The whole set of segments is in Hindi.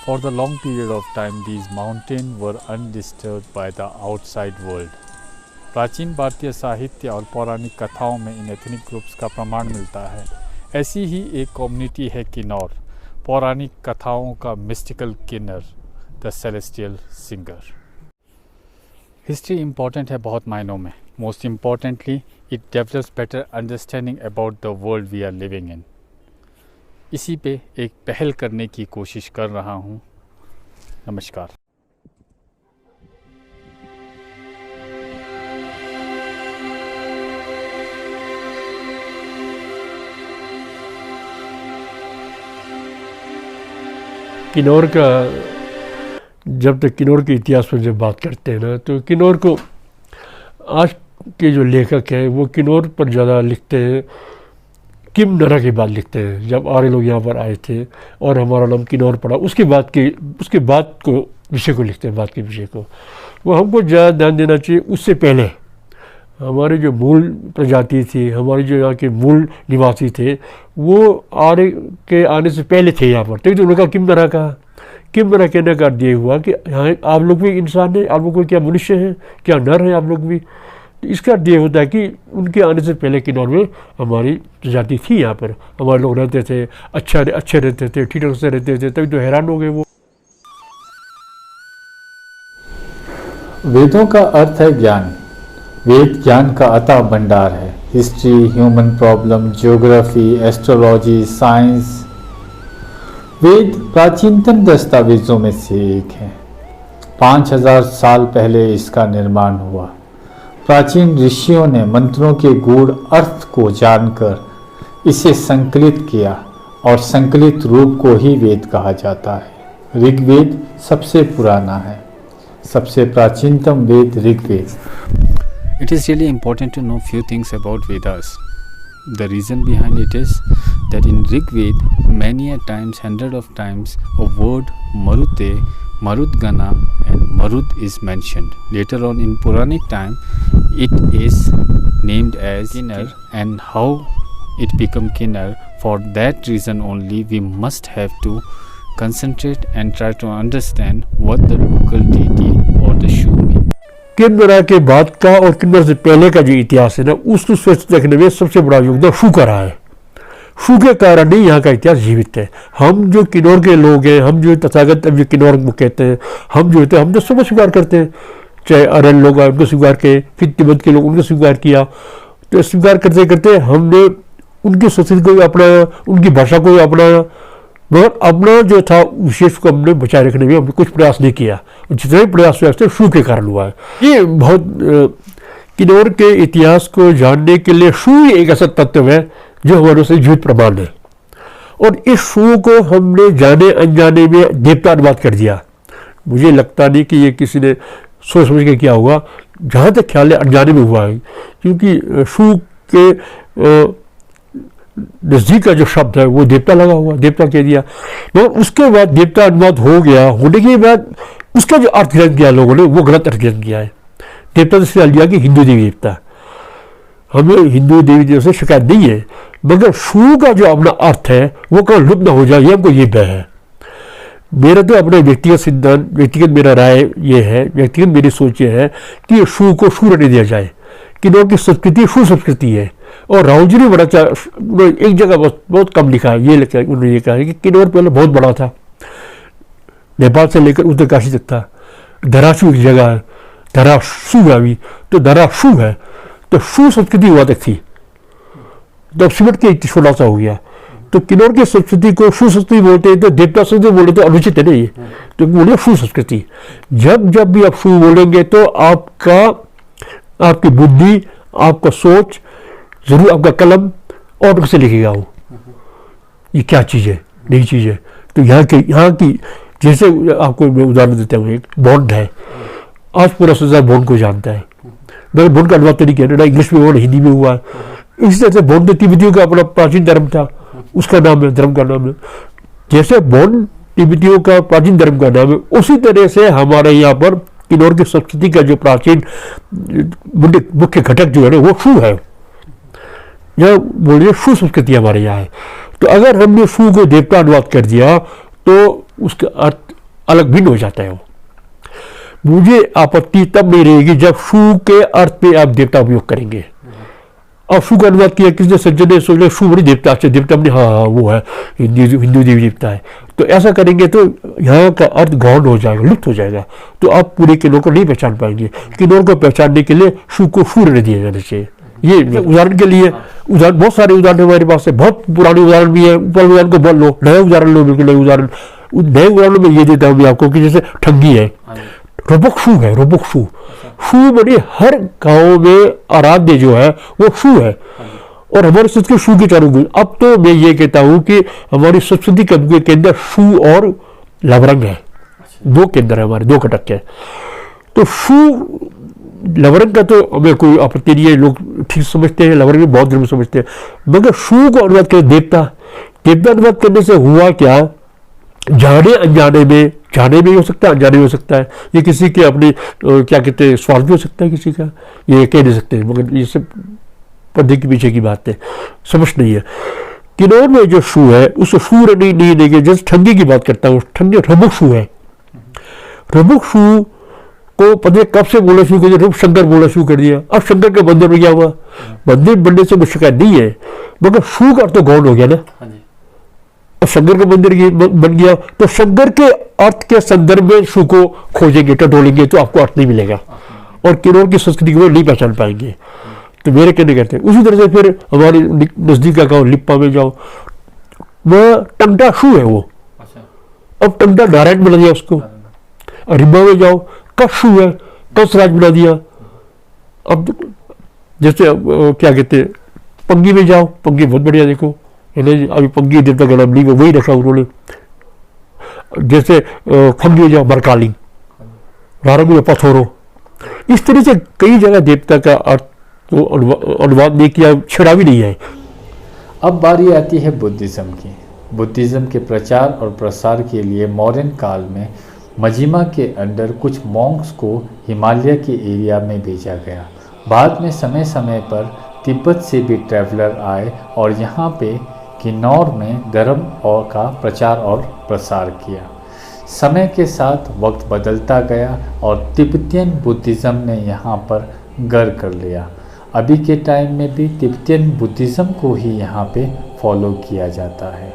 For the long period of time, these mountains were undisturbed by the outside world. प्राचीन भारतीय साहित्य और पौराणिक कथाओं में इन एथनिक ग्रुप्स का प्रमाण मिलता है। ऐसी ही एक कम्युनिटी है किन्नौर, पौराणिक कथाओं का mystical Kinnar, the celestial singer. History important है बहुत मायनों में। Most importantly it develops better understanding about the world we are living in. इसी पे एक पहल करने की कोशिश कर रहा हूँ। नमस्कार। किन्नौर का जब तक किन्नौर के इतिहास पर जब बात करते हैं ना, तो किन्नौर को आज के जो लेखक हैं वो किन्नौर पर ज़्यादा लिखते हैं, किम नरा के बाद लिखते हैं। जब आर्य लोग यहाँ पर आए थे और हमारा नाम किन्नौर पड़ा, उसके बाद को विषय को लिखते हैं, बाद के विषय को। वो हमको ज़्यादा ध्यान देना चाहिए। उससे पहले हमारे जो मूल प्रजाति थी, हमारे जो यहाँ के मूल निवासी थे, वो आर्य के आने से पहले थे यहाँ पर। तो उन्होंने कहा किम नरा कहा। किम नरा कहने का अर्थ ये हुआ कि हाँ, आप लोग भी इंसान हैं, आप लोग को क्या मनुष्य हैं, क्या नर हैं आप लोग भी। तो इसका अर्थ ये होता है कि उनके आने से पहले किन्नौर में हमारी प्रजाति थी। यहाँ पर हमारे लोग रहते थे, अच्छे रहते थे, ठीक से रहते थे। तभी तो हैरान हो गए वो। वेदों का अर्थ है ज्ञान। वेद ज्ञान का अथाह भंडार है। History, human problem, geography, astrology, science. Veda प्राचीनतम दस्तावेजों में से एक है। 5000 साल पहले इसका निर्माण हुआ। प्राचीन ऋषियों ने मंत्रों के गूढ़ अर्थ को जानकर इसे संकलित किया और संकलित रूप को ही वेद कहा जाता है। ऋग्वेद सबसे पुराना है। सबसे प्राचीनतम वेद Rigveda. It is really important to know few things about Vedas. The reason behind it is that in Rig Ved, many a times, hundred of times, a word Marute, Marudgana and Marud is mentioned. Later on in Puranic time, it is named as Kinnar, and how it become Kinnar, for that reason only we must have to concentrate and try to understand what the local deity or the Shu means. किन्नरा के बाद का और किन्नर से पहले का जो इतिहास है ना, उसको सोच देखने में सबसे बड़ा योगदान शू का रहा है। शू के कारण ही यहाँ का इतिहास जीवित है। हम जो किन्नौर के लोग हैं, हम जो तथागत अब जो किन्नौर को कहते हैं, हम जो होते हैं, हम तो सब स्वीकार करते हैं। चाहे आर्यन लोग आए उनको स्वीकार किए, फिर तिब्बत के लोग उनको स्वीकार किया। तो स्वीकार करते करते हमने उनकी संस्कृति को अपनाया, उनकी भाषा को अपनाया, मगर अपना जो था विशेष को हमने बचाए रखने में हमने कुछ प्रयास नहीं किया। जितने प्रयास हुए थे शू के कारण हुआ है। ये बहुत किन्नौर के इतिहास को जानने के लिए शू ही एक ऐसा तत्व है जो हमारे से जीवित प्रमाण है। और इस शू को हमने जाने अनजाने में देवता अनुवाद कर दिया। मुझे लगता नहीं कि ये किसी ने सोच समझ के किया होगा। जहाँ तक ख्याल है अनजाने में हुआ है, क्योंकि शू के नज़दीक का जो शब्द है वो देवता लगा हुआ, देवता कह दिया। मगर उसके बाद देवता अनुवाद हो गया, होने के बाद उसका जो अर्थ ग्रहण किया लोगों ने, वो गलत अर्थ ग्रहण किया है। देवता से लिया कि हिंदू देवी देवता। हमें हिंदू देवी देवता से शिकायत नहीं है, मगर शू का जो अपना अर्थ है वो कभी लुप्त ना हो जाए, ये हमको ये भय है। मेरा तो अपना व्यक्तिगत सिद्धांत, व्यक्तिगत मेरा राय ये है, व्यक्तिगत मेरी सोच ये है कि शू को शू रहने दिया जाए। किन्नौर की संस्कृति शू संस्कृति है। और राहुल जी ने बड़ा एक जगह बहुत कम लिखा है, ये लिखा है, उन्होंने ये कहा है कि किन्नौर पहले बहुत बड़ा था, नेपाल से लेकर उत्तरकाशी तक था। धराशू एक जगह है, धराशू है अभी, तो धराशू है, तो शू संस्कृति हुआ तक थी। तो अब सिमट के एक छोटा सा हो गया। तो किन्नौर की संस्कृति को शू संस्कृति बोलते हैं, तो देवता संस्कृति बोले तो अनुचित है ना ये, तो बोले शू संस्कृति। जब भी आप शू बोलेंगे तो आपकी बुद्धि, आपका सोच, जरूर आपका कलम और से लिखेगा वो ये क्या चीज़ है, नई चीज़ है। तो यहाँ की जैसे आपको मैं उदाहरण देता हूँ, एक बॉन्ड है। आज पूरा संसार बॉन्ड को जानता है, मगर बॉन्ड का अनुवाद तो नहीं किया ना, इंग्लिश में हुआ ना हिंदी में हुआ। इसी तरह से बॉन्ड तिब्बतियों का अपना प्राचीन धर्म था, उसका नाम है, धर्म का नाम है। जैसे बॉन्ड तिब्बतियों का प्राचीन धर्म का नाम है, उसी तरह से हमारे यहाँ पर किन्नौर की संस्कृति का जो प्राचीन मुख्य घटक जो है ना, वो शू है। यह बोलिए शू संस्कृति हमारे यहाँ है। तो अगर हमने शू को देवता अनुवाद कर दिया तो उसका अर्थ अलग भिन्न हो जाता है वो। मुझे आपत्ति तब नहीं रहेगी जब शू के अर्थ पे आप देवता उपयोग करेंगे। अब शू का अनुवाद किया किसी सज्जन ने, सोच लिया शू बड़ी देवता, अच्छा देवता अपने, हाँ वो है हिंदू देवी देवता है, तो ऐसा करेंगे तो यहाँ का अर्थ गौण हो जाएगा, लुप्त हो जाएगा, तो आप पूरे किन्नौर को नहीं पहचान पाएंगे। किन्नौर को पहचानने के लिए शू को शू रहने दिया जाना चाहिए। ये उदाहरण के लिए, उदाहरण बहुत सारे उदाहरण हमारे पास है, बहुत पुराने उदाहरण भी है, ऊपर उदाहरण को बोल लो, नए उदाहरण लो, बिल्कुल नए उदाहरण। नए उदाहरणों में ये देता हूँ आपको कि जैसे ठंगी है, रोबक शू है, रोबक शू, शू बड़ी हर गांव में आराध्य जो है वो शू है, और हमारे संस्कृत शू के चारों गुण। अब तो मैं ये कहता हूँ कि हमारी संस्कृति के अंदर शू और लवरंग है, दो केंद्र है हमारे, दो कटक है। तो शू लवरंग का तो हमें कोई आपत्ति नहीं है, लोग ठीक समझते हैं, लवरंग में बहुत धर्म समझते हैं, मगर शू को अनुवाद करें देवता, देवता अनुवाद करने से हुआ क्या, जाने अनजाने में, जाने में हो सकता है, अनजाने में हो सकता है, ये किसी के अपने क्या कहते हैं स्वार्थ भी हो सकता है किसी का, ये कह नहीं सकते, मगर ये सब पर्दे के पीछे की बात है, समझ नहीं है। किन्नौर में जो शू है उसको शू नहीं देंगे। जैसे ठंगी की बात करता हूँ, ठंगी रमुक शू है, रमुक शू को पता कब से बोला शुरू कर दिया, शंकर बोला शुरू कर दिया। अब शंकर के मंदिर में क्या हुआ, मंदिर बनने से कुछ शिकायत नहीं है, मगर शू का अर्थ तो गौण हो गया ना। अब शंकर का मंदिर बन गया तो शंकर के अर्थ के संदर्भ में शू को खोजेंगे, टटोलेंगे तो आपको अर्थ नहीं मिलेगा, और किन्नौर की संस्कृति को नहीं पहचान पाएंगे। तो मेरे कहने कहते हैं उसी तरह से फिर हमारे नजदीक का गाँव लिप्पा में जाओ, वह टंगटा शू है वो, अब टंगटा नारायण बना दिया उसको। रिब्बा में जाओ, कस शू है, कस राज बना दिया। अब जैसे क्या कहते हैं पंगी में जाओ, पंगी बहुत बढ़िया, देखो अभी पंगी देवता का नाम नहीं वही रखा उन्होंने। जैसे फंगी में जाओ, बरकाली, रारंग में पथोरो, इस तरह से कई जगह देवता का अर्थ तो अनुवाद नहीं किया, छेड़ा भी नहीं है। अब बारी आती है बुद्धिज़्म की। बुद्धिज़्म के प्रचार और प्रसार के लिए मौर्यन काल में मजिमा के अंडर कुछ मॉन्क्स को हिमालय के एरिया में भेजा गया। बाद में समय समय पर तिब्बत से भी ट्रैवलर आए और यहाँ पे किन्नौर में धर्म और का प्रचार और प्रसार किया। समय के साथ वक्त बदलता गया और तिब्बतियन बुद्धिज़्म ने यहाँ पर घर कर लिया। अभी के टाइम में भी तिब्बतियन बुद्धिज़्म को ही यहाँ पे फॉलो किया जाता है।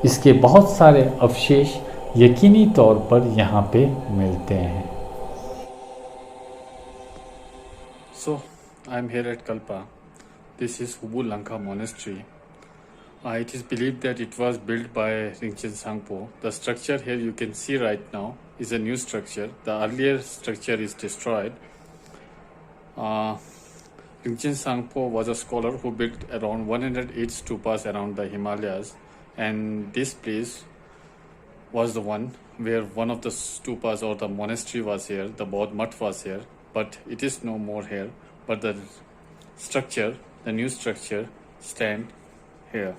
इसके बहुत सारे अवशेष यकीनी तौर पर यहाँ पे मिलते हैं। So, I am here at Kalpa. This is Hubu Lanka Monastery. It is believed that it was built by Rinchen Sangpo. The structure here you can see right now is a new structure. The earlier structure is destroyed. Rinchen Sangpo was a scholar who built around 108 stupas around the Himalayas, and this place was the one where one of the stupas or the monastery was here, the Bodh Mutt was here, but it is no more here. But the structure, the new structure, stand here.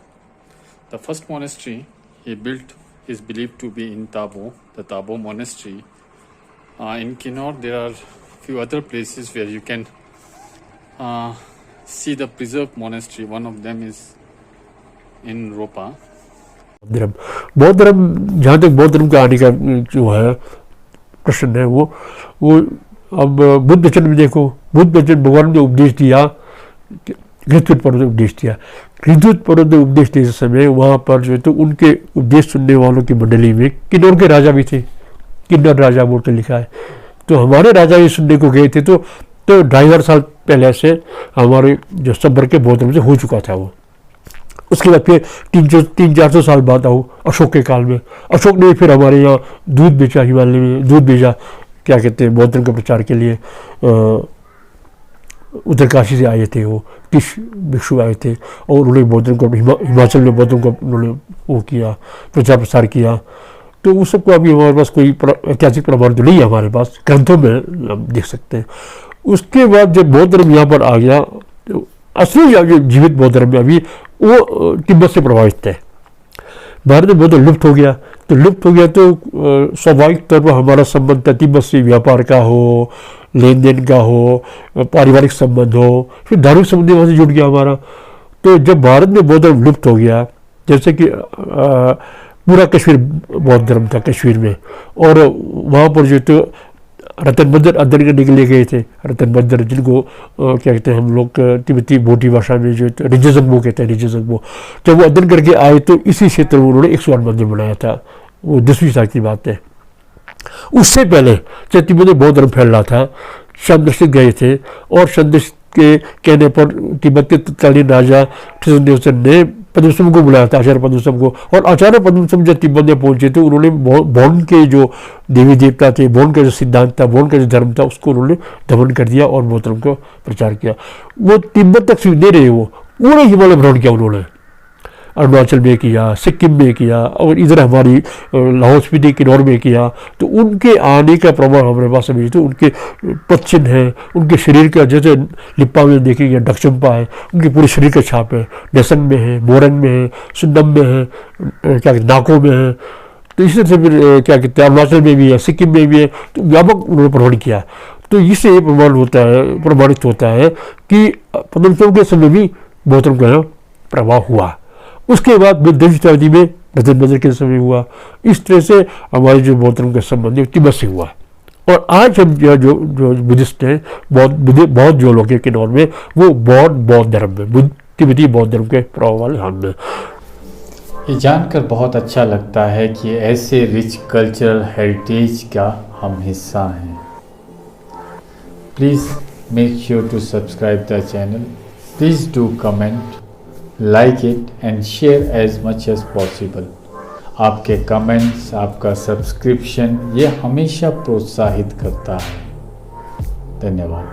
The first monastery he built is believed to be in Tabo, the Tabo monastery. In Kinnauр, there are few other places where you can see the preserved monastery. One of them is in Ropa. धर्म, बौद्ध धर्म, जहाँ तक बौद्ध धर्म का आने का जो है प्रश्न है, वो अब बुद्ध वचन में देखो, बुद्ध वचन भगवान ने उपदेश दिया, घृतवत पर्वत में उपदेश दिया। घृतवत पर्वत में उपदेश देते समय वहाँ पर जो है तो उनके उपदेश सुनने वालों की मंडली में किन्नौर के राजा भी थे, किन्नर राजा बोल के लिखा है। तो हमारे राजा भी सुनने को गए थे, तो 2,500 साल पहले से हमारे जो सब्बर के बौद्ध धर्म से हो चुका था वो। उसके बाद फिर 300-400 साल बाद आओ अशोक के काल में, अशोक ने फिर हमारे यहाँ दूध बेचा, हिमालय में दूध भेजा, क्या कहते हैं बौद्ध धर्म के प्रचार के लिए। उत्तरकाशी से आए थे वो, किश भिक्षु आए थे और उन्होंने बौद्ध धर्म को हिमाचल में बौद्ध धर्म को उन्होंने वो किया, प्रचार प्रसार किया। तो उस सबको अभी हमारे पास कोई ऐतिहासिक प्रमाण तो नहीं है हमारे पास, ग्रंथों में हम देख सकते हैं। उसके बाद जब बौद्ध धर्म यहाँ पर आ गया, तो असली जो जीवित बौद्ध धर्म में अभी वो तिब्बत से प्रभावित है। भारत में बौद्ध लुप्त हो गया, तो स्वाभाविक तौर पर हमारा संबंध तिब्बत से व्यापार का हो, लेन देन का हो, पारिवारिक संबंध हो, फिर धार्मिक संबंध वहाँ से जुड़ गया हमारा। तो जब भारत में बौद्ध धर्म लुप्त हो गया, जैसे कि पूरा कश्मीर बौद्ध धर्म था कश्मीर में। और वहाँ पर जो तो रतन बंदर अध्ययन करने के लिए गए थे। रतन बंदर जिनको क्या कहते हैं हम लोग तिब्बती बोटी भाषा में जो रिजजंगबो कहते हैं, रिजजंगबो। जब वो अध्ययन करके आए तो इसी क्षेत्र में उन्होंने 108 मंदिर बनाया था। वो 10वीं शताब्दी की बात है। उससे पहले जब तिब्बत में बौद्ध धर्म फैल रहा था, शमदर्शित गए थे और शमदर्शित के कहने पर तिब्बत के तत्कालीन राजा ठिसुनदेवसन ने पद्मसम को बुलाया था, आचार्य पद्मसम को। और आचार्य पद्मसम जब तिब्बत में पहुंचे थे, उन्होंने बौन के जो देवी देवता थे, बौन का जो सिद्धांत था, बौन का जो धर्म था, उसको उन्होंने दमन कर दिया और बौद्ध धर्म का प्रचार किया। वो तिब्बत तक सीमित नहीं रहे, वो पूरे हिमालय भ्रमण किया उन्होंने। अरुणाचल में किया, सिक्किम में किया और इधर हमारी लाहौल स्पीति किन्नौर में किया। तो उनके आने का प्रभाव हमारे पास अभी तो उनके पदचिन्ह है, उनके शरीर का जैसे लिप्पा में देखेंगे डकचम्पा है, उनके पूरे शरीर का छाप है। नेसन में है, मोरंग में है, सुंदम में है, क्या कहते नाको में है। तो इसी तरह से फिर क्या कहते हैं अरुणाचल में भी है, सिक्किम में भी है। तो व्यापक उन्होंने भ्रमण किया। तो इससे प्रमाणित होता है कि पद्मसम के समय भी बौद्ध धर्म का प्रभाव हुआ। उसके बाद 10वीं शताब्दी में रतन बंदर के समय हुआ। इस तरह से हमारे जो बौद्ध धर्म का संबंध है तिब्बत से हुआ। और आज हम जो बुद्धिस्ट हैं, बौद्ध जो लोग हैं किन्नौर में, वो बौद्ध धर्म में, तिब्बती बौद्ध धर्म के प्रभाव वाले हम में। ये जानकर बहुत अच्छा लगता है कि ऐसे रिच कल्चरल हेरिटेज का हम हिस्सा हैं। Please make sure to subscribe the channel. Please do comment, like it and share as much as possible। आपके कमेंट्स, आपका सब्सक्रिप्शन ये हमेशा प्रोत्साहित करता है। धन्यवाद।